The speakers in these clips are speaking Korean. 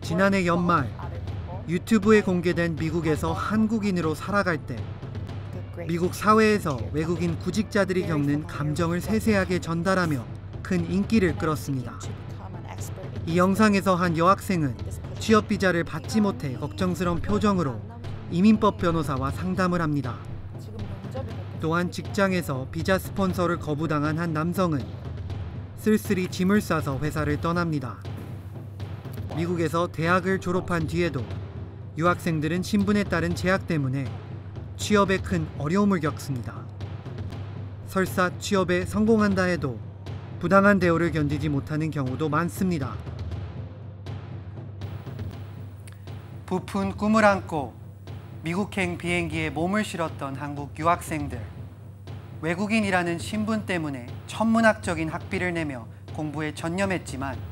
지난해 연말 유튜브에 공개된 미국에서 한국인으로 살아갈 때 미국 사회에서 외국인 구직자들이 겪는 감정을 세세하게 전달하며 큰 인기를 끌었습니다. 이 영상에서 한 여학생은 취업 비자를 받지 못해 걱정스러운 표정으로 이민법 변호사와 상담을 합니다. 또한 직장에서 비자 스폰서를 거부당한 한 남성은 쓸쓸히 짐을 싸서 회사를 떠납니다. 미국에서 대학을 졸업한 뒤에도 유학생들은 신분에 따른 제약 때문에 취업에 큰 어려움을 겪습니다. 설사 취업에 성공한다 해도 부당한 대우를 견디지 못하는 경우도 많습니다. 부푼 꿈을 안고 미국행 비행기에 몸을 실었던 한국 유학생들. 외국인이라는 신분 때문에 천문학적인 학비를 내며 공부에 전념했지만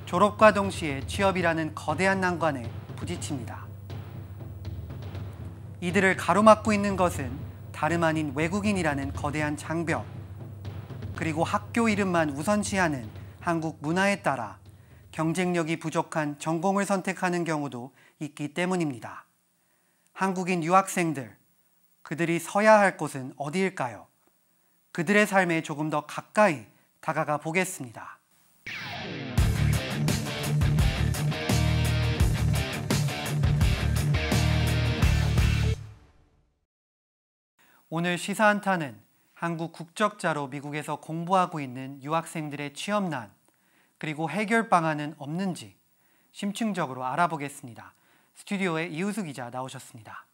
졸업과 동시에 취업이라는 거대한 난관에 부딪힙니다. 이들을 가로막고 있는 것은 다름 아닌 외국인이라는 거대한 장벽, 그리고 학교 이름만 우선시하는 한국 문화에 따라 경쟁력이 부족한 전공을 선택하는 경우도 있기 때문입니다. 한국인 유학생들, 그들이 서야 할 곳은 어디일까요? 그들의 삶에 조금 더 가까이 다가가 보겠습니다. 오늘 시사한타는 한국 국적자로 미국에서 공부하고 있는 유학생들의 취업난, 그리고 해결 방안은 없는지 심층적으로 알아보겠습니다. 스튜디오에 이우수 기자 나오셨습니다.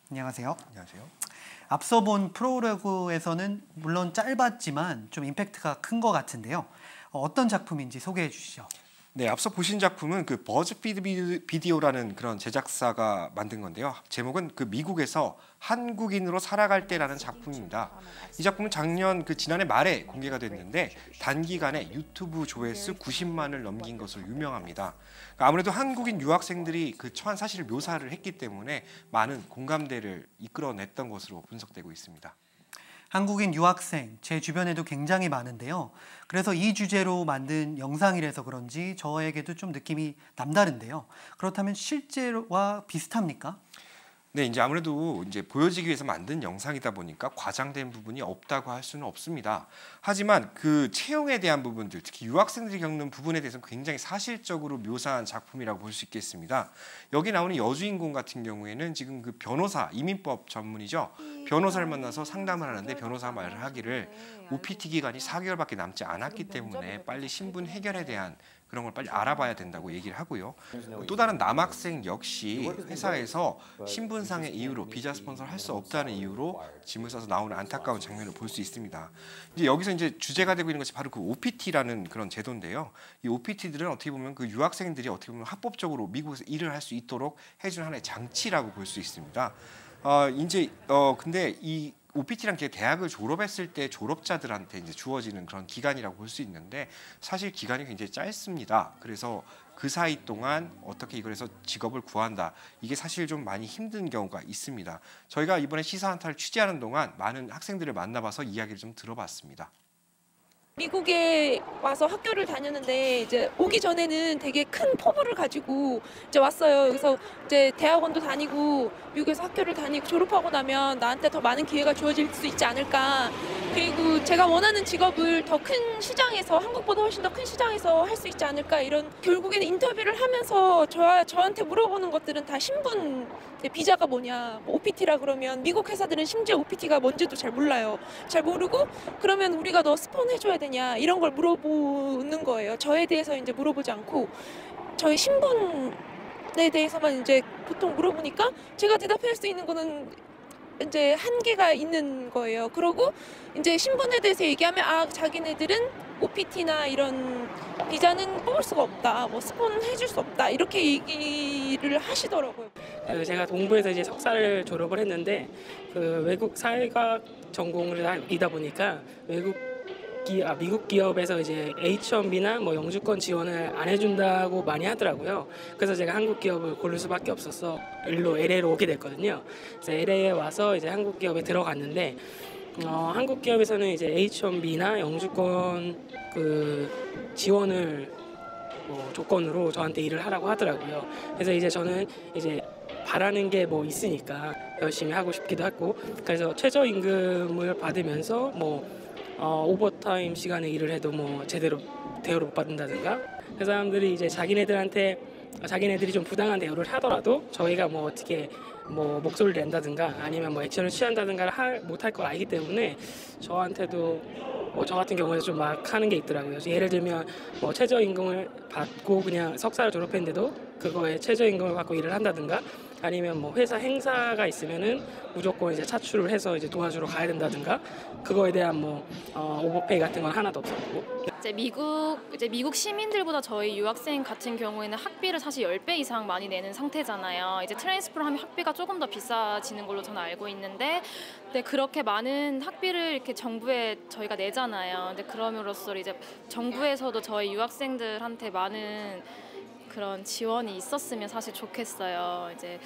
안녕하세요. 안녕하세요. 앞서 본 프로로그에서는 물론 짧았지만 좀 임팩트가 큰 것 같은데요. 어떤 작품인지 소개해 주시죠. 네, 앞서 보신 작품은 그 버즈피드 비디오라는 그런 제작사가 만든 건데요. 제목은 그 미국에서 한국인으로 살아갈 때라는 작품입니다. 이 작품은 작년 지난해 말에 공개가 됐는데 단기간에 유튜브 조회수 90만을 넘긴 것으로 유명합니다. 아무래도 한국인 유학생들이 그 처한 사실을 묘사를 했기 때문에 많은 공감대를 이끌어냈던 것으로 분석되고 있습니다. 한국인 유학생, 제 주변에도 굉장히 많은데요. 그래서 이 주제로 만든 영상이라서 그런지 저에게도 좀 느낌이 남다른데요. 그렇다면 실제와 비슷합니까? 네, 이제 아무래도 보여지기 위해서 만든 영상이다 보니까 과장된 부분이 없다고 할 수는 없습니다. 하지만 그 채용에 대한 부분들, 특히 유학생들이 겪는 부분에 대해서는 굉장히 사실적으로 묘사한 작품이라고 볼 수 있겠습니다. 여기 나오는 여주인공 같은 경우에는 지금 그 변호사, 이민법 전문이죠. 변호사를 만나서 상담을 하는데 변호사 말을 하기를 OPT 기간이 4개월밖에 남지 않았기 때문에 빨리 신분 해결에 대한 그런 걸 빨리 알아봐야 된다고 얘기를 하고요. 또 다른 남학생 역시 회사에서 신분상의 이유로 비자 스폰서를 할 수 없다는 이유로 짐을 싸서 나오는 안타까운 장면을 볼 수 있습니다. 이제 여기서 주제가 되고 있는 것이 바로 그 OPT라는 그런 제도인데요. 이 OPT들은 어떻게 보면 그 유학생들이 어떻게 보면 합법적으로 미국에서 일을 할 수 있도록 해주는 하나의 장치라고 볼 수 있습니다. 근데 이 OPT란 게 대학을 졸업했을 때 졸업자들한테 주어지는 그런 기간이라고 볼 수 있는데 사실 기간이 굉장히 짧습니다. 그래서 그 사이 동안 어떻게 이걸 해서 직업을 구한다. 이게 사실 좀 많이 힘든 경우가 있습니다. 저희가 이번에 시사한타를 취재하는 동안 많은 학생들을 만나봐서 이야기를 좀 들어봤습니다. 미국에 와서 학교를 다녔는데 이제 오기 전에는 되게 큰 포부를 가지고 이제 왔어요. 그래서 이제 대학원도 다니고 미국에서 학교를 다니고 졸업하고 나면 나한테 더 많은 기회가 주어질 수 있지 않을까. 그리고 제가 원하는 직업을 더 큰 시장에서, 한국보다 훨씬 더 큰 시장에서 할 수 있지 않을까. 이런, 결국에는 인터뷰를 하면서 저한테 물어보는 것들은 다 신분, 비자가 뭐냐, OPT라 그러면 미국 회사들은 심지어 OPT가 뭔지도 잘 몰라요. 잘 모르고 그러면 우리가 너 스폰 해줘야 되냐 이런 걸 물어보는 거예요. 저에 대해서 이제 물어보지 않고 저의 신분에 대해서만 이제 보통 물어보니까 제가 대답할 수 있는 거는 이제 한계가 있는 거예요. 그러고 이제 신분에 대해서 얘기하면 자기네들은 OPT나 이런 비자는 뽑을 수가 없다, 뭐 스폰 해줄 수 없다 이렇게 얘기를 하시더라고요. 제가 동부에서 이제 석사를 졸업을 했는데 그 외국 사회과학 전공을 이다 보니까 외국 미국 기업에서 이제 H1B나 뭐 영주권 지원을 안 해준다고 많이 하더라고요. 그래서 제가 한국 기업을 고를 수밖에 없어서 LA로 오게 됐거든요. 그래서 LA에 와서 이제 한국 기업에 들어갔는데 한국 기업에서는 이제 H1B나 영주권 그 지원을 조건으로 저한테 일을 하라고 하더라고요. 그래서 이제 저는 이제 바라는 게 뭐 있으니까 열심히 하고 싶기도 하고, 그래서 최저임금을 받으면서 오버타임 시간에 일을 해도 제대로 대우를 못 받는다든가, 그 사람들이 이제 자기네들이 좀 부당한 대우를 하더라도 저희가 어떻게 목소리를 낸다든가 아니면 액션을 취한다든가 못할 걸 알기 때문에 저한테도 저 같은 경우에 좀 막 하는 게 있더라고요. 예를 들면 최저임금을 받고 그냥 석사를 졸업했는데도 그거에 최저임금을 받고 일을 한다든가, 아니면 회사 행사가 있으면은 무조건 이제 차출을 해서 이제 도와주러 가야 된다든가, 그거에 대한 오버페이 같은 건 하나도 없었고. 이제 미국 시민들보다 저희 유학생 같은 경우에는 학비를 사실 10배 이상 많이 내는 상태잖아요. 이제 트랜스퍼를 하면 학비가 조금 더 비싸지는 걸로 저는 알고 있는데, 근데 그렇게 많은 학비를 이렇게 정부에 저희가 내잖아요. 근데 그럼으로써 이제 정부에서도 저희 유학생들한테 많은 그런 지원이 있었으면 사실 좋겠어요. 이제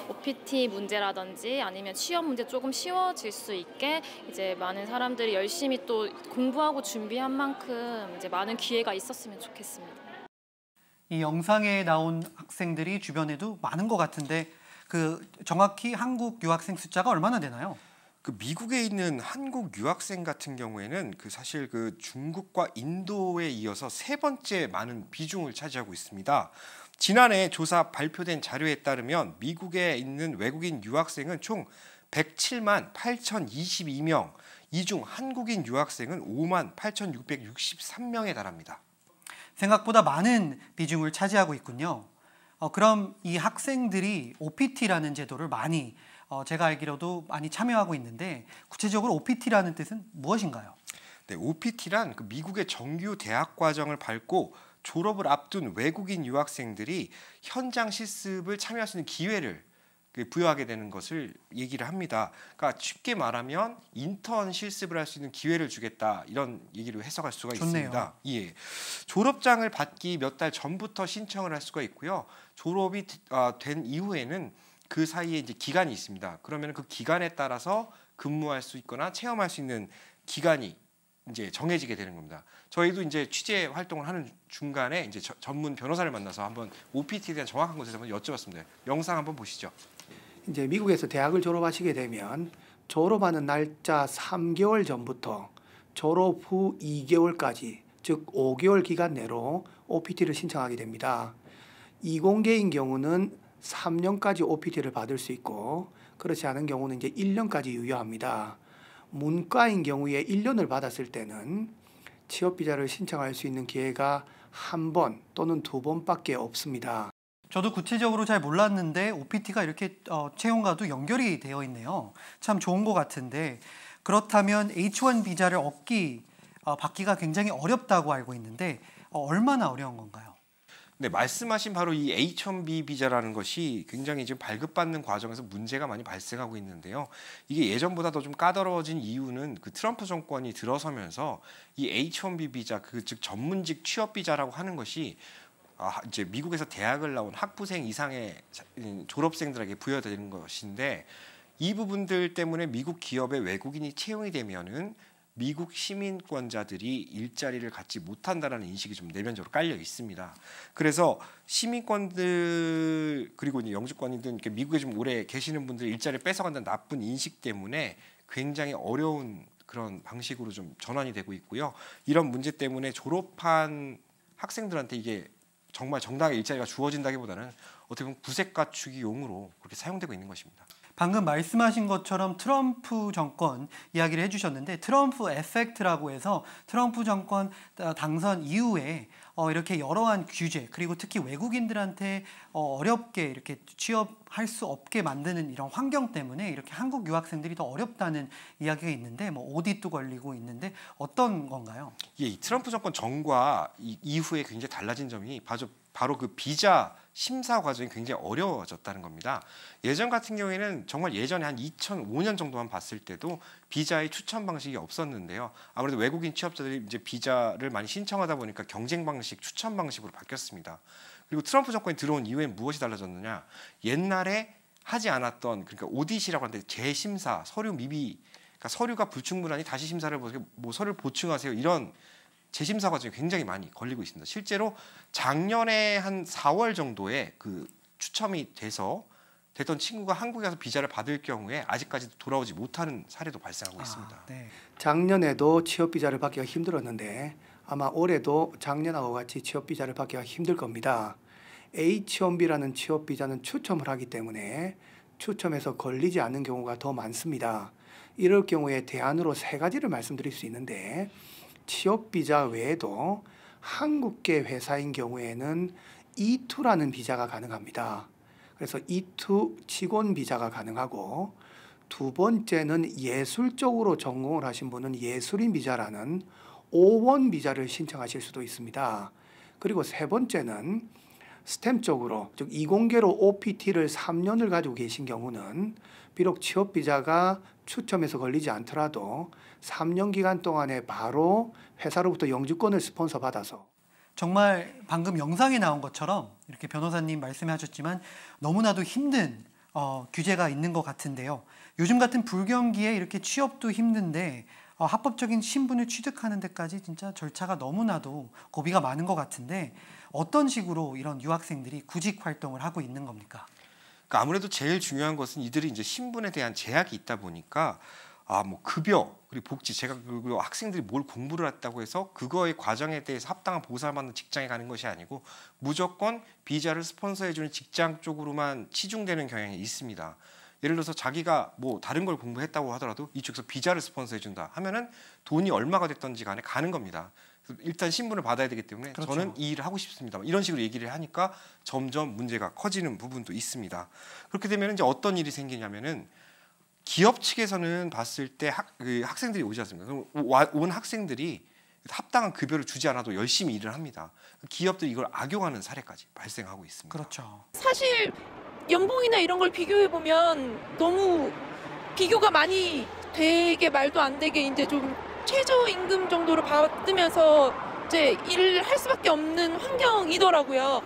OPT 문제라든지 아니면 취업 문제 조금 쉬워질 수 있게 이제 많은 사람들이 열심히 또 공부하고 준비한 만큼 이제 많은 기회가 있었으면 좋겠습니다. 이 영상에 나온 학생들이 주변에도 많은 것 같은데 정확히 한국 유학생 숫자가 얼마나 되나요? 미국에 있는 한국 유학생 같은 경우에는 사실 중국과 인도에 이어서 세 번째 많은 비중을 차지하고 있습니다. 지난해 조사 발표된 자료에 따르면 미국에 있는 외국인 유학생은 총 107만 8,022명, 이 중 한국인 유학생은 5만 8,663명에 달합니다. 생각보다 많은 비중을 차지하고 있군요. 그럼 이 학생들이 OPT라는 제도를 많이 제가 알기로도 많이 참여하고 있는데, 구체적으로 OPT라는 뜻은 무엇인가요? 네, OPT란 미국의 정규 대학 과정을 밟고 졸업을 앞둔 외국인 유학생들이 현장 실습을 참여할 수 있는 기회를 부여하게 되는 것을 얘기를 합니다. 그러니까 쉽게 말하면 인턴 실습을 할 수 있는 기회를 주겠다, 이런 얘기로 해석할 수가 좋네요. 있습니다. 예, 졸업장을 받기 몇 달 전부터 신청을 할 수가 있고요. 졸업이 된 이후에는 그 사이에 이제 기간이 있습니다. 그러면 그 기간에 따라서 근무할 수 있거나 체험할 수 있는 기간이 이제 정해지게 되는 겁니다. 저희도 이제 취재 활동을 하는 중간에 이제 전문 변호사를 만나서 한번 OPT에 대한 정확한 것을 한번 여쭤봤습니다. 영상 한번 보시죠. 이제 미국에서 대학을 졸업하시게 되면 졸업하는 날짜 3개월 전부터 졸업 후 2개월까지, 즉 5개월 기간 내로 OPT를 신청하게 됩니다. 이공계인 경우는 3년까지 OPT를 받을 수 있고, 그렇지 않은 경우는 이제 1년까지 유효합니다. 문과인 경우에 1년을 받았을 때는 취업 비자를 신청할 수 있는 기회가 한 번 또는 두 번밖에 없습니다. 저도 구체적으로 잘 몰랐는데 OPT가 이렇게 채용과도 연결이 되어 있네요. 참 좋은 것 같은데, 그렇다면 H1 비자를 받기가 굉장히 어렵다고 알고 있는데 얼마나 어려운 건가요? 네, 말씀하신 바로 이 H1B 비자라는 것이 굉장히 지금 발급받는 과정에서 문제가 많이 발생하고 있는데요. 이게 예전보다 더 좀 까다로워진 이유는 트럼프 정권이 들어서면서 이 H1B 비자, 즉 전문직 취업 비자라고 하는 것이 이제 미국에서 대학을 나온 학부생 이상의 졸업생들에게 부여되는 것인데, 이 부분들 때문에 미국 기업의 외국인이 채용이 되면은 미국 시민권자들이 일자리를 갖지 못한다라는 인식이 좀 내면적으로 깔려 있습니다. 그래서 시민권들 그리고 이제 영주권이든 미국에 좀 오래 계시는 분들 일자리를 뺏어간다는 나쁜 인식 때문에 굉장히 어려운 그런 방식으로 좀 전환이 되고 있고요. 이런 문제 때문에 졸업한 학생들한테 이게 정말 정당하게 일자리가 주어진다기보다는 어떻게 보면 구색 갖추기 용으로 그렇게 사용되고 있는 것입니다. 방금 말씀하신 것처럼 트럼프 정권 이야기를 해주셨는데, 트럼프 에펙트라고 해서 트럼프 정권 당선 이후에 이렇게 여러한 규제, 그리고 특히 외국인들한테 어렵게 이렇게 취업할 수 없게 만드는 이런 환경 때문에 이렇게 한국 유학생들이 더 어렵다는 이야기가 있는데, 오디도 걸리고 있는데 어떤 건가요? 예, 이 트럼프 정권 전과 이후에 굉장히 달라진 점이 바로 그 비자 심사 과정이 굉장히 어려워졌다는 겁니다. 예전 같은 경우에는 정말 예전에 한 2005년 정도만 봤을 때도 비자의 추천 방식이 없었는데요. 아무래도 외국인 취업자들이 이제 비자를 많이 신청하다 보니까 경쟁 방식, 추천 방식으로 바뀌었습니다. 그리고 트럼프 정권이 들어온 이후엔 무엇이 달라졌느냐? 옛날에 하지 않았던, 그러니까 오디시라고 하는데 재심사, 서류 미비, 그러니까 서류가 불충분하니 다시 심사를 보세요, 뭐 서류를 보충하세요, 이런 재심사 과정이 굉장히 많이 걸리고 있습니다. 실제로 작년에 한 4월 정도에 그 추첨이 됐던 친구가 한국에 가서 비자를 받을 경우에 아직까지도 돌아오지 못하는 사례도 발생하고 있습니다. 네. 작년에도 취업 비자를 받기가 힘들었는데 아마 올해도 작년하고 같이 취업 비자를 받기가 힘들 겁니다. H1B라는 취업 비자는 추첨을 하기 때문에 추첨에서 걸리지 않는 경우가 더 많습니다. 이럴 경우에 대안으로 3가지를 말씀드릴 수 있는데, 취업 비자 외에도 한국계 회사인 경우에는 E2라는 비자가 가능합니다. 그래서 E2 직원 비자가 가능하고, 두 번째는 예술 쪽으로 전공을 하신 분은 예술인 비자라는 O1 비자를 신청하실 수도 있습니다. 그리고 세 번째는 스템 쪽으로, 즉 이공계로 OPT를 3년을 가지고 계신 경우는 비록 취업 비자가 추첨에서 걸리지 않더라도 3년 기간 동안에 바로 회사로부터 영주권을 스폰서 받아서, 정말 방금 영상에 나온 것처럼 이렇게 변호사님 말씀하셨지만 너무나도 힘든 규제가 있는 것 같은데요. 요즘 같은 불경기에 이렇게 취업도 힘든데 합법적인 신분을 취득하는 데까지 진짜 절차가 너무나도 고비가 많은 것 같은데, 어떤 식으로 이런 유학생들이 구직 활동을 하고 있는 겁니까? 그러니까 아무래도 제일 중요한 것은 이들이 이제 신분에 대한 제약이 있다 보니까 뭐 급여 그리고 복지, 제가 그리고 학생들이 뭘 공부를 했다고 해서 그거의 과정에 대해서 합당한 보상을 받는 직장에 가는 것이 아니고 무조건 비자를 스폰서해주는 직장 쪽으로만 치중되는 경향이 있습니다. 예를 들어서 자기가 뭐 다른 걸 공부했다고 하더라도 이쪽에서 비자를 스폰서해준다 하면은 돈이 얼마가 됐던지 간에 가는 겁니다. 일단 신분을 받아야 되기 때문에 그렇죠. 저는 이 일을 하고 싶습니다, 이런 식으로 얘기를 하니까 점점 문제가 커지는 부분도 있습니다. 그렇게 되면 이제 어떤 일이 생기냐면은 기업 측에서는 봤을 때 학생들이 오지 않습니까? 그럼 온 학생들이 합당한 급여를 주지 않아도 열심히 일을 합니다. 기업들이 이걸 악용하는 사례까지 발생하고 있습니다. 그렇죠. 사실 연봉이나 이런 걸 비교해 보면 너무 비교가 많이 되게 말도 안 되게 이제 좀 최저임금 정도로 받으면서 이제 일을 할 수밖에 없는 환경이더라고요.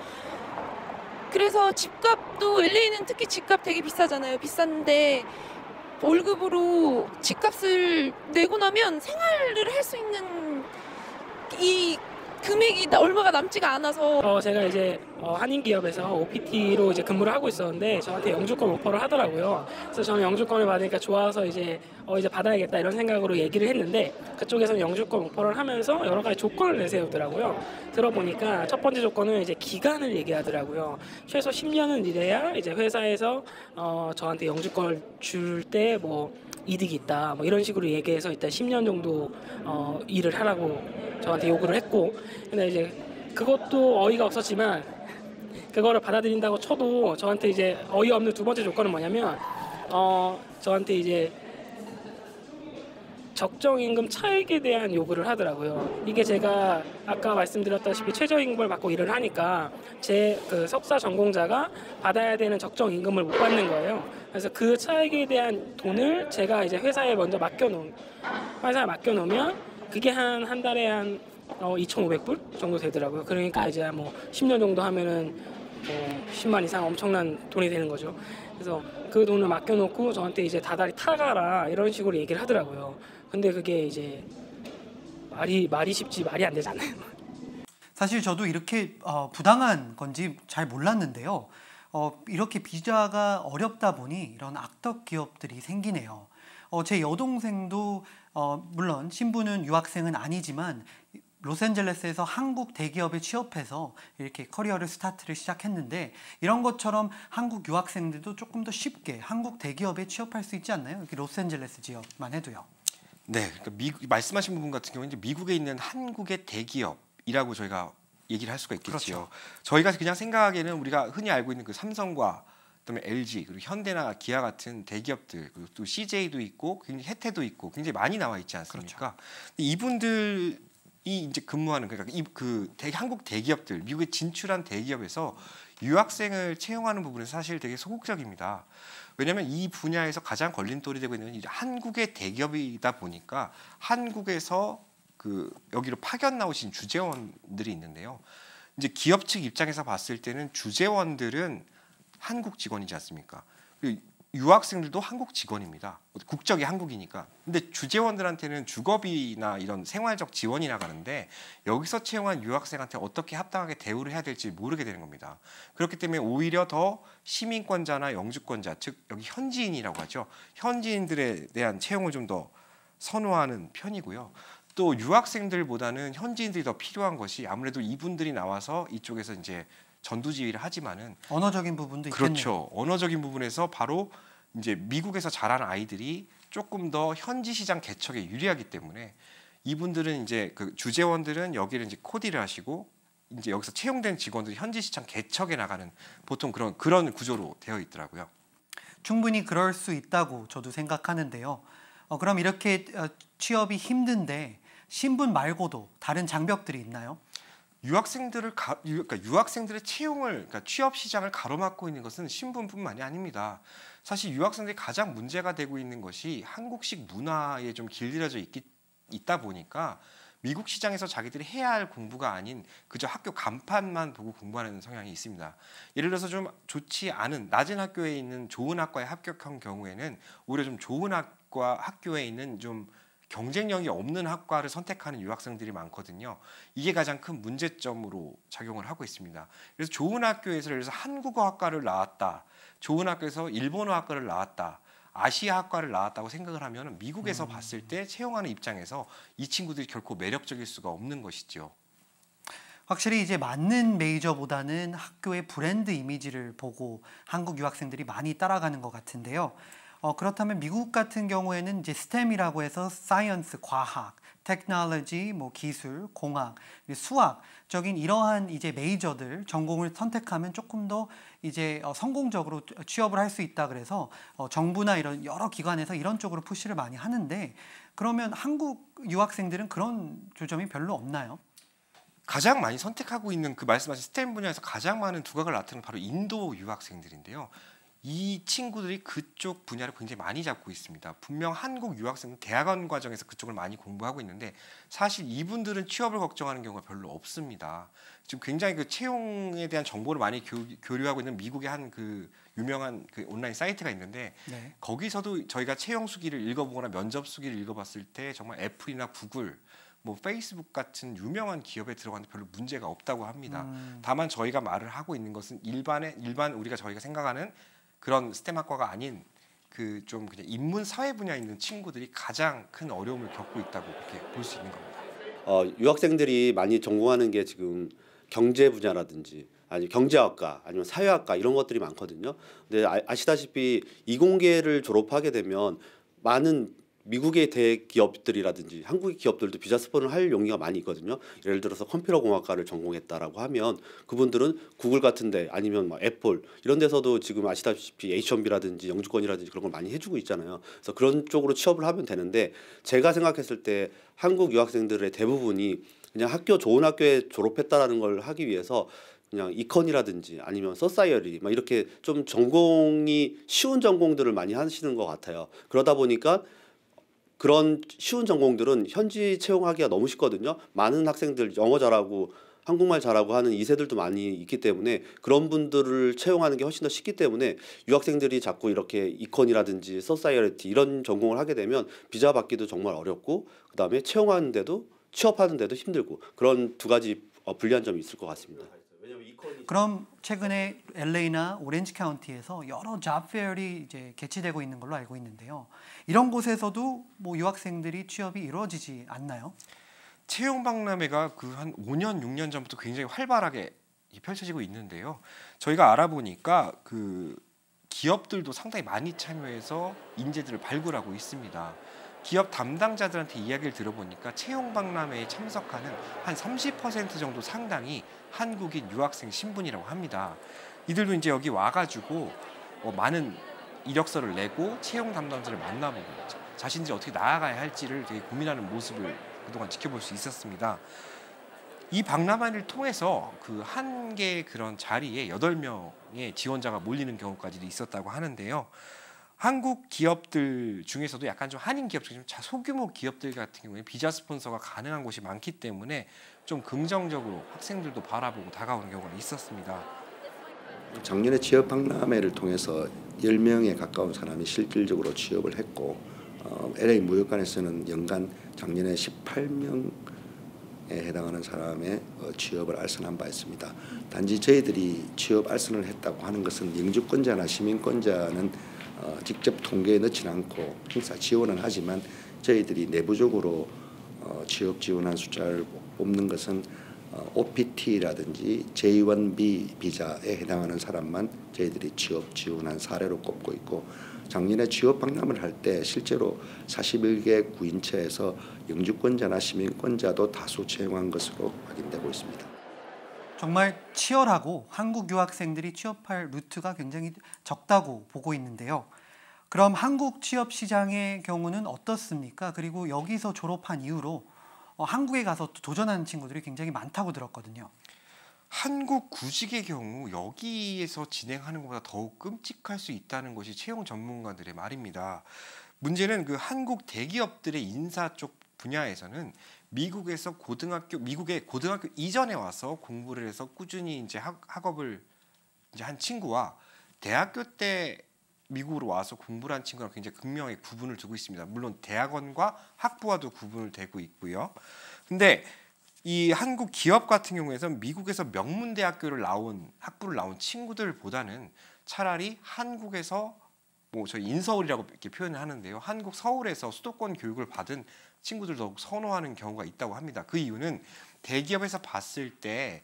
그래서 집값도 LA는 특히 집값 되게 비싸잖아요. 비싼데 월급으로 집값을 내고 나면 생활을 할 수 있는 이 금액이 얼마가 남지가 않아서 제가 이제 한인 기업에서 OPT로 이제 근무를 하고 있었는데 저한테 영주권 오퍼를 하더라고요. 그래서 저는 영주권을 받으니까 좋아서 이제 받아야겠다 이런 생각으로 얘기를 했는데, 그쪽에서는 영주권 오퍼를 하면서 여러 가지 조건을 내세우더라고요. 들어보니까 첫 번째 조건은 이제 기간을 얘기하더라고요. 최소 10년은 일해야 이제 회사에서 저한테 영주권을 줄 때 뭐 이득이 있다 뭐 이런 식으로 얘기해서 일단 10년 정도 일을 하라고 저한테 요구를 했고, 근데 이제 그것도 어이가 없었지만 그거를 받아들인다고 쳐도 저한테 이제 어이없는 두 번째 조건은 뭐냐면 저한테 이제 적정임금 차액에 대한 요구를 하더라고요. 이게 제가 아까 말씀드렸다시피 최저임금을 받고 일을 하니까 제 그 석사 전공자가 받아야 되는 적정임금을 못 받는 거예요. 그래서 그 차액에 대한 돈을 제가 이제 회사에 먼저 맡겨놓으면 그게 한 달에 한 2,500불 정도 되더라고요. 그러니까 이제 뭐 10년 정도 하면은 10만 이상 엄청난 돈이 되는 거죠. 그래서 그 돈을 맡겨놓고 저한테 이제 다달이 타가라 이런 식으로 얘기를 하더라고요. 근데 그게 이제 말이 쉽지 말이 안 되잖아요. 사실 저도 이렇게 부당한 건지 잘 몰랐는데요. 이렇게 비자가 어렵다 보니 이런 악덕 기업들이 생기네요. 제 여동생도 물론 신분은 유학생은 아니지만 로스앤젤레스에서 한국 대기업에 취업해서 이렇게 커리어를 스타트를 시작했는데, 이런 것처럼 한국 유학생들도 조금 더 쉽게 한국 대기업에 취업할 수 있지 않나요? 이렇게 로스앤젤레스 지역만 해도요. 네, 그러니까 말씀하신 부분 같은 경우는 이제 미국에 있는 한국의 대기업이라고 저희가 얘기를 할 수가 있겠지요. 그렇죠. 저희가 그냥 생각하기에는 우리가 흔히 알고 있는 그 삼성과 그다음에 LG 그리고 현대나 기아 같은 대기업들, 그리고 또 CJ도 있고 굉장히 혜태도 있고 굉장히 많이 나와 있지 않습니까? 그렇죠. 이분들 이제 근무하는 그러니까 한국 대기업들, 미국에 진출한 대기업에서 유학생을 채용하는 부분에서 사실 되게 소극적입니다. 왜냐하면 이 분야에서 가장 걸림돌이 되고 있는 게 한국의 대기업이다 보니까 한국에서 여기로 파견 나오신 주재원들이 있는데요. 이제 기업 측 입장에서 봤을 때는 주재원들은 한국 직원이지 않습니까? 유학생들도 한국 직원입니다. 국적이 한국이니까. 근데 주재원들한테는 주거비나 이런 생활적 지원이 나가는데 여기서 채용한 유학생한테 어떻게 합당하게 대우를 해야 될지 모르게 되는 겁니다. 그렇기 때문에 오히려 더 시민권자나 영주권자, 즉 여기 현지인이라고 하죠. 현지인들에 대한 채용을 좀 더 선호하는 편이고요. 또 유학생들보다는 현지인들이 더 필요한 것이 아무래도 이분들이 나와서 이쪽에서 이제 전두지휘를 하지만은 언어적인 부분도 있겠네요. 그렇죠. 언어적인 부분에서 바로 이제 미국에서 자란 아이들이 조금 더 현지 시장 개척에 유리하기 때문에 이분들은 이제 주재원들은 여기를 이제 코디를 하시고 이제 여기서 채용된 직원들이 현지 시장 개척에 나가는 보통 그런 구조로 되어 있더라고요. 충분히 그럴 수 있다고 저도 생각하는데요. 그럼 이렇게 취업이 힘든데 신분 말고도 다른 장벽들이 있나요? 그러니까 유학생들의 채용을, 그러니까 취업 시장을 가로막고 있는 것은 신분뿐만이 아닙니다. 사실 유학생들이 가장 문제가 되고 있는 것이 한국식 문화에 좀 길들여져 있다 보니까 미국 시장에서 자기들이 해야 할 공부가 아닌 그저 학교 간판만 보고 공부하는 성향이 있습니다. 예를 들어서 좀 좋지 않은 낮은 학교에 있는 좋은 학과에 합격한 경우에는 오히려 좀 좋은 학교에 있는 좀 경쟁력이 없는 학과를 선택하는 유학생들이 많거든요. 이게 가장 큰 문제점으로 작용을 하고 있습니다. 그래서 좋은 학교에서 예를 들어서 한국어 학과를 나왔다, 좋은 학교에서 일본어 학과를 나왔다, 아시아 학과를 나왔다고 생각을 하면 미국에서 봤을 때 채용하는 입장에서 이 친구들이 결코 매력적일 수가 없는 것이죠. 확실히 이제 맞는 메이저보다는 학교의 브랜드 이미지를 보고 한국 유학생들이 많이 따라가는 것 같은데요. 그렇다면 미국 같은 경우에는 이제 STEM이라고 해서 사이언스, 과학, 테크놀로지, 기술, 공학, 수학적인 이러한 이제 메이저들 전공을 선택하면 조금 더 이제 성공적으로 취업을 할 수 있다 그래서 정부나 이런 여러 기관에서 이런 쪽으로 푸시를 많이 하는데 그러면 한국 유학생들은 그런 조점이 별로 없나요? 가장 많이 선택하고 있는 말씀하신 스템 분야에서 가장 많은 두각을 나타내는 바로 인도 유학생들인데요. 이 친구들이 그쪽 분야를 굉장히 많이 잡고 있습니다. 분명 한국 유학생은 대학원 과정에서 그쪽을 많이 공부하고 있는데 사실 이분들은 취업을 걱정하는 경우가 별로 없습니다. 지금 굉장히 채용에 대한 정보를 많이 교류하고 있는 미국의 한 유명한 온라인 사이트가 있는데 네. 거기서도 저희가 채용 수기를 읽어보거나 면접 수기를 읽어봤을 때 정말 애플이나 구글, 페이스북 같은 유명한 기업에 들어가는데 별로 문제가 없다고 합니다. 다만 저희가 말을 하고 있는 것은 일반 저희가 생각하는 그런 스템 학과가 아닌 좀 그냥 인문 사회 분야에 있는 친구들이 가장 큰 어려움을 겪고 있다고 그렇게 볼 수 있는 겁니다. 유학생들이 많이 전공하는 게 지금 경제 분야라든지 아니 경제학과 아니면 사회학과 이런 것들이 많거든요. 근데 아시다시피 이공계를 졸업하게 되면 많은 미국의 대기업들이라든지 한국의 기업들도 비자 스폰을 할 용의가 많이 있거든요. 예를 들어서 컴퓨터공학과를 전공했다라고 하면 그분들은 구글 같은데 아니면 애플 이런 데서도 지금 아시다시피 H1B라든지 영주권이라든지 그런 걸 많이 해주고 있잖아요. 그래서 그런 쪽으로 취업을 하면 되는데 제가 생각했을 때 한국 유학생들의 대부분이 그냥 좋은 학교에 졸업했다라는 걸 하기 위해서 그냥 이컨이라든지 아니면 서사이어리 이렇게 좀 전공이 쉬운 전공들을 많이 하시는 것 같아요. 그러다 보니까 그런 쉬운 전공들은 현지 채용하기가 너무 쉽거든요. 많은 학생들 영어 잘하고 한국말 잘하고 하는 2세들도 많이 있기 때문에 그런 분들을 채용하는 게 훨씬 더 쉽기 때문에 유학생들이 자꾸 이렇게 이컨이라든지 서사이어티 이런 전공을 하게 되면 비자 받기도 정말 어렵고 그다음에 취업하는데도 힘들고 그런 두 가지 불리한 점이 있을 것 같습니다. 그럼 최근에 LA나 오렌지 카운티에서 여러 잡페어리 이제 개최되고 있는 걸로 알고 있는데요. 이런 곳에서도 유학생들이 취업이 이루어지지 않나요? 채용 박람회가 한 5년, 6년 전부터 굉장히 활발하게 펼쳐지고 있는데요. 저희가 알아보니까 기업들도 상당히 많이 참여해서 인재들을 발굴하고 있습니다. 기업 담당자들한테 이야기를 들어보니까 채용 박람회에 참석하는 한 30% 정도 상당이 한국인 유학생 신분이라고 합니다. 이들도 이제 여기 와가지고 많은 이력서를 내고 채용 담당자를 만나보고 자신들이 어떻게 나아가야 할지를 되게 고민하는 모습을 그동안 지켜볼 수 있었습니다. 이 박람회를 통해서 그 한 개의 그런 자리에 8명의 지원자가 몰리는 경우까지도 있었다고 하는데요. 한국 기업들 중에서도 약간 좀 한인 기업 중 소규모 기업들 같은 경우에 비자 스폰서가 가능한 곳이 많기 때문에 좀 긍정적으로 학생들도 바라보고 다가오는 경우가 있었습니다. 작년에 취업 박람회를 통해서 10명에 가까운 사람이 실질적으로 취업을 했고 LA 무역관에서는 연간 작년에 18명에 해당하는 사람의 취업을 알선한 바 있습니다. 단지 저희들이 취업 알선을 했다고 하는 것은 영주권자나 시민권자는 직접 통계에 넣지는 않고 행사 지원은 하지만 저희들이 내부적으로 취업 지원한 숫자를 뽑는 것은 OPT라든지 J1B 비자에 해당하는 사람만 저희들이 취업 지원한 사례로 꼽고 있고 작년에 취업 박람회를 할 때 실제로 41개 구인처에서 영주권자나 시민권자도 다수 채용한 것으로 확인되고 있습니다. 정말 치열하고 한국 유학생들이 취업할 루트가 굉장히 적다고 보고 있는데요. 그럼 한국 취업 시장의 경우는 어떻습니까? 그리고 여기서 졸업한 이후로 한국에 가서 도전하는 친구들이 굉장히 많다고 들었거든요. 한국 구직의 경우 여기에서 진행하는 것보다 더욱 끔찍할 수 있다는 것이 채용 전문가들의 말입니다. 문제는 그 한국 대기업들의 인사 쪽 분야에서는 미국의 고등학교 이전에 와서 공부를 해서 꾸준히 이제 학업을 이제 한 친구와 대학교 때 미국으로 와서 공부를 한 친구랑 굉장히 극명하게 구분을 두고 있습니다. 물론 대학원과 학부와도 구분을 되고 있고요. 근데 이 한국 기업 같은 경우에는 미국에서 명문대학교를 나온 학부를 나온 친구들보다는 차라리 한국에서 뭐 저희 인서울이라고 이렇게 표현을 하는데요. 한국 서울에서 수도권 교육을 받은 친구들 더욱 선호하는 경우가 있다고 합니다. 그 이유는 대기업에서 봤을 때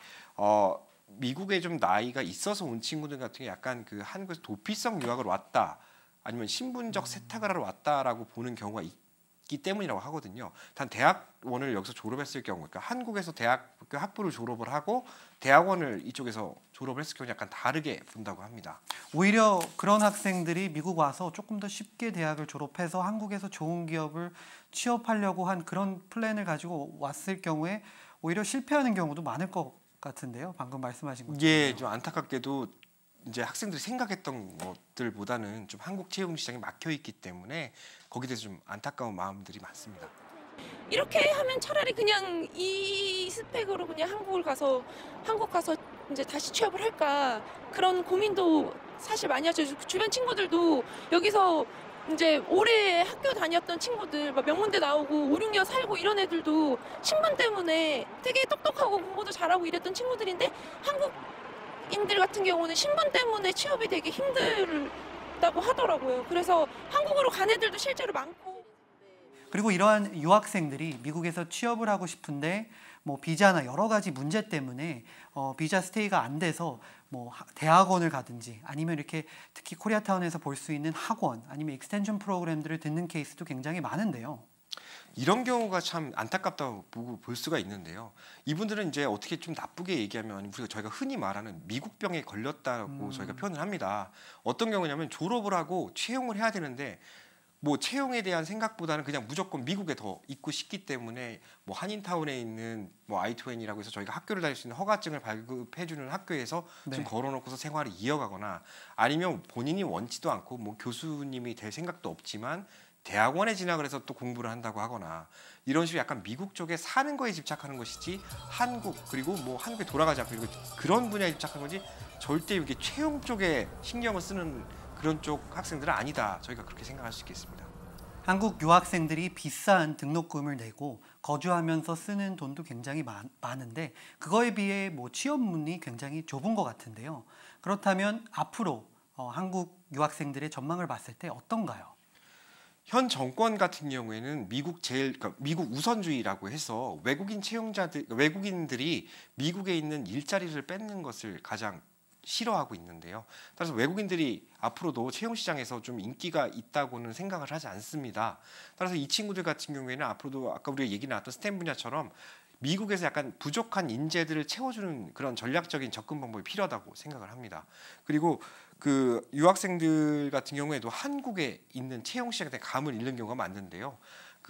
미국에 좀 나이가 있어서 온 친구들 같은 게 약간 그 한국에서 도피성 유학을 왔다 아니면 신분적 세탁을 하러 왔다라고 보는 경우가 있기 때문이라고 하거든요. 단 대학원을 여기서 졸업했을 경우, 그러니까 한국에서 대학교 학부를 졸업을 하고 대학원을 이쪽에서 졸업을 했을 경우 약간 다르게 본다고 합니다. 오히려 그런 학생들이 미국 와서 조금 더 쉽게 대학을 졸업해서 한국에서 좋은 기업을 취업하려고 한 그런 플랜을 가지고 왔을 경우에 오히려 실패하는 경우도 많을 것 같은데요. 방금 말씀하신 것처럼. 예, 좀 안타깝게도 이제 학생들이 생각했던 것들보다는 좀 한국 채용 시장이 막혀 있기 때문에 거기에 대해서 좀 안타까운 마음들이 많습니다. 이렇게 하면 차라리 그냥 이 스펙으로 그냥 한국 가서 이제 다시 취업을 할까 그런 고민도 사실 많이 하죠. 주변 친구들도 여기서 이제 오래 학교 다녔던 친구들 막 명문대 나오고 5, 6년 살고 이런 애들도 신분 때문에 되게 똑똑하고 공부도 잘하고 이랬던 친구들인데 한국인들 같은 경우는 신분 때문에 취업이 되게 힘들다고 하더라고요. 그래서 한국으로 간 애들도 실제로 많고. 그리고 이러한 유학생들이 미국에서 취업을 하고 싶은데 뭐 비자나 여러 가지 문제 때문에 비자 스테이가 안 돼서 뭐 대학원을 가든지 아니면 이렇게 특히 코리아타운에서 볼 수 있는 학원 아니면 익스텐션 프로그램들을 듣는 케이스도 굉장히 많은데요. 이런 경우가 참 안타깝다고 볼 수가 있는데요. 이분들은 이제 어떻게 좀 나쁘게 얘기하면 우리가 저희가 흔히 말하는 미국병에 걸렸다고 저희가 표현을 합니다. 어떤 경우냐면 졸업을 하고 채용을 해야 되는데 뭐 채용에 대한 생각보다는 그냥 무조건 미국에 더 있고 싶기 때문에 뭐 한인타운에 있는 뭐 I2N이라고 해서 저희가 학교를 다닐 수 있는 허가증을 발급해주는 학교에서 좀 걸어놓고서 생활을 이어가거나 아니면 본인이 원치도 않고 뭐 교수님이 될 생각도 없지만 대학원에 진학을 해서 또 공부를 한다고 하거나 이런 식으로 약간 미국 쪽에 사는 거에 집착하는 것이지 한국 그리고 뭐 한국에 돌아가지 않고 그런 분야에 집착하는 거지 절대 이렇게 채용 쪽에 신경을 쓰는 그런 쪽 학생들은 아니다. 저희가 그렇게 생각할 수 있겠습니다. 한국 유학생들이 비싼 등록금을 내고 거주하면서 쓰는 돈도 굉장히 많은데 그거에 비해 뭐 취업문이 굉장히 좁은 것 같은데요. 그렇다면 앞으로 한국 유학생들의 전망을 봤을 때 어떤가요? 현 정권 같은 경우에는 그러니까 미국 우선주의라고 해서 외국인들이 미국에 있는 일자리를 뺏는 것을 가장 싫어하고 있는데요. 따라서 외국인들이 앞으로도 채용 시장에서 좀 인기가 있다고는 생각을 하지 않습니다. 따라서 이 친구들 같은 경우에는 앞으로도 아까 우리가 얘기 나왔던 스템 분야처럼 미국에서 약간 부족한 인재들을 채워주는 그런 전략적인 접근 방법이 필요하다고 생각을 합니다. 그리고 그 유학생들 같은 경우에도 한국에 있는 채용 시장에 대한 감을 잃는 경우가 많은데요.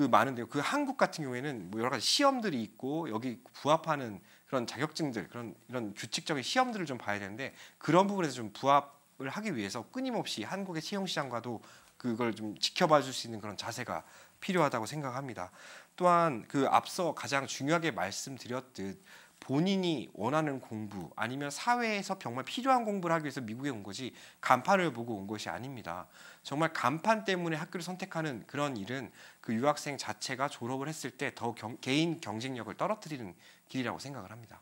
많은데요. 그 한국 같은 경우에는 뭐 여러 가지 시험들이 있고 여기 부합하는 그런 자격증들, 이런 규칙적인 시험들을 좀 봐야 되는데 그런 부분에서 좀 부합을 하기 위해서 끊임없이 한국의 채용 시장과도 그걸 좀 지켜봐 줄 수 있는 그런 자세가 필요하다고 생각합니다. 또한 그 앞서 가장 중요하게 말씀드렸듯 본인이 원하는 공부 아니면 사회에서 정말 필요한 공부를 하기 위해서 미국에 온 거지 간판을 보고 온 것이 아닙니다. 정말 간판 때문에 학교를 선택하는 그런 일은 그 유학생 자체가 졸업을 했을 때 더 개인 경쟁력을 떨어뜨리는 길이라고 생각을 합니다.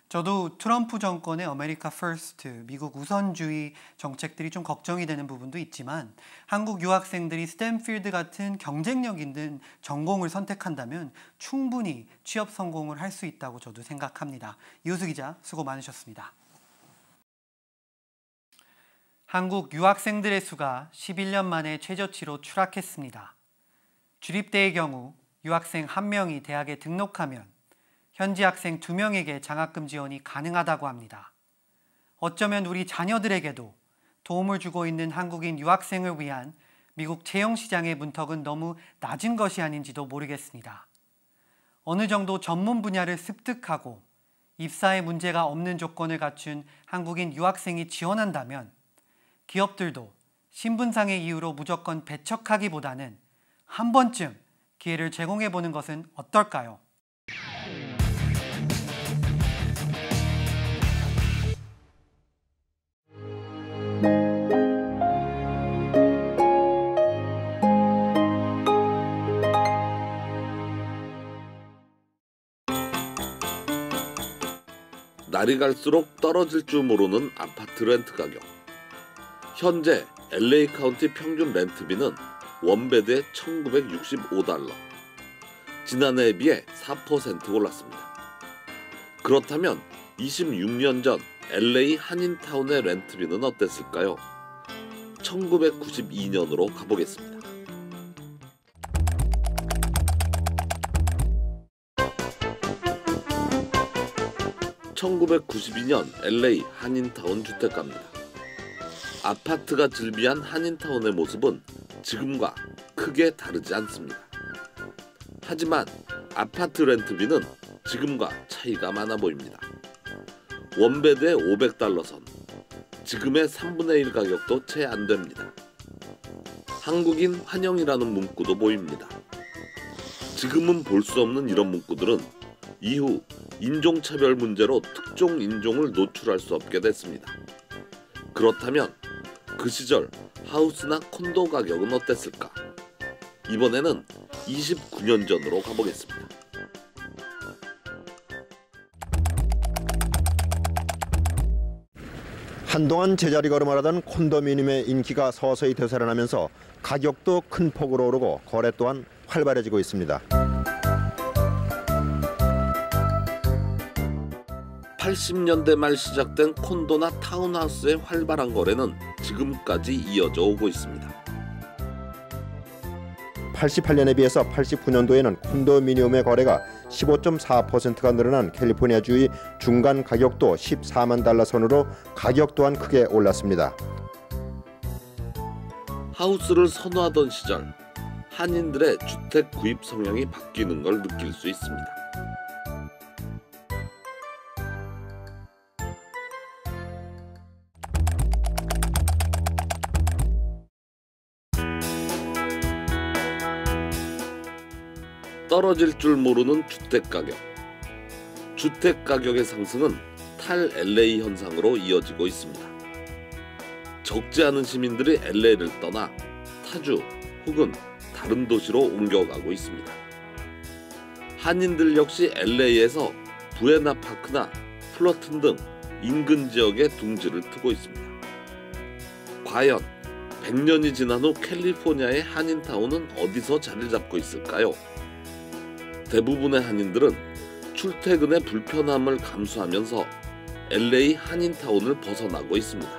저도 트럼프 정권의 아메리카 퍼스트, 미국 우선주의 정책들이 좀 걱정이 되는 부분도 있지만 한국 유학생들이 스탠필드 같은 경쟁력 있는 전공을 선택한다면 충분히 취업 성공을 할 수 있다고 저도 생각합니다. 이호수 기자, 수고 많으셨습니다. 한국 유학생들의 수가 11년 만에 최저치로 추락했습니다. 주립대의 경우 유학생 1명이 대학에 등록하면 현지 학생 2명에게 장학금 지원이 가능하다고 합니다. 어쩌면 우리 자녀들에게도 도움을 주고 있는 한국인 유학생을 위한 미국 채용 시장의 문턱은 너무 낮은 것이 아닌지도 모르겠습니다. 어느 정도 전문 분야를 습득하고 입사에 문제가 없는 조건을 갖춘 한국인 유학생이 지원한다면 기업들도 신분상의 이유로 무조건 배척하기보다는 한 번쯤 기회를 제공해 보는 것은 어떨까요? 날이 갈수록 떨어질 줄 모르는 아파트 렌트 가격. 현재 LA 카운티 평균 렌트비는 원베드에 $1,965. 지난해에 비해 4% 올랐습니다. 그렇다면 26년 전 LA 한인타운의 렌트비는 어땠을까요? 1992년으로 가보겠습니다. (1992년) LA 한인타운 주택가입니다. 아파트가 즐비한 한인타운의 모습은 지금과 크게 다르지 않습니다. 하지만 아파트 렌트비는 지금과 차이가 많아 보입니다. 원베드에 $500 선, 지금의 3분의 1 가격도 채 안 됩니다. 한국인 환영이라는 문구도 보입니다. 지금은 볼 수 없는 이런 문구들은 이후 인종차별 문제로 특정 인종을 노출할 수 없게 됐습니다. 그렇다면 그 시절 하우스나 콘도 가격은 어땠을까? 이번에는 29년 전으로 가보겠습니다. 한동안 제자리 걸음을 하던 콘도미니엄의 인기가 서서히 되살아나면서 가격도 큰 폭으로 오르고 거래 또한 활발해지고 있습니다. 80년대 말 시작된 콘도나 타운하우스의 활발한 거래는 지금까지 이어져 오고 있습니다. 88년에 비해서 89년도에는 콘도미니엄의 거래가 15.4%가 늘어난 캘리포니아주의 중간 가격도 $14만 선으로 가격 또한 크게 올랐습니다. 하우스를 선호하던 시절 한인들의 주택 구입 성향이 바뀌는 걸 느낄 수 있습니다. 떨어질 줄 모르는 주택가격. 주택가격의 상승은 탈 LA 현상으로 이어지고 있습니다. 적지 않은 시민들이 LA를 떠나 타주 혹은 다른 도시로 옮겨가고 있습니다. 한인들 역시 LA에서 부에나파크나 플러튼 등 인근 지역에 둥지를 트고 있습니다. 과연 100년이 지난 후 캘리포니아의 한인타운은 어디서 자리를 잡고 있을까요? 대부분의 한인들은 출퇴근의 불편함을 감수하면서 LA 한인타운을 벗어나고 있습니다.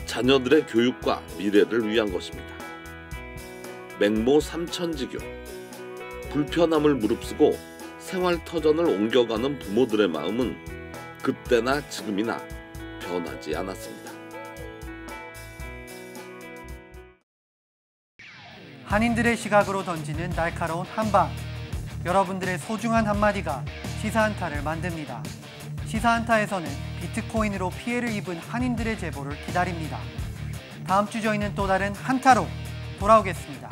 자녀들의 교육과 미래를 위한 것입니다. 맹모 삼천지교. 불편함을 무릅쓰고 생활터전을 옮겨가는 부모들의 마음은 그때나 지금이나 변하지 않았습니다. 한인들의 시각으로 던지는 날카로운 한방. 여러분들의 소중한 한마디가 시사한타를 만듭니다. 시사한타에서는 비트코인으로 피해를 입은 한인들의 제보를 기다립니다. 다음 주 저희는 또 다른 한타로 돌아오겠습니다.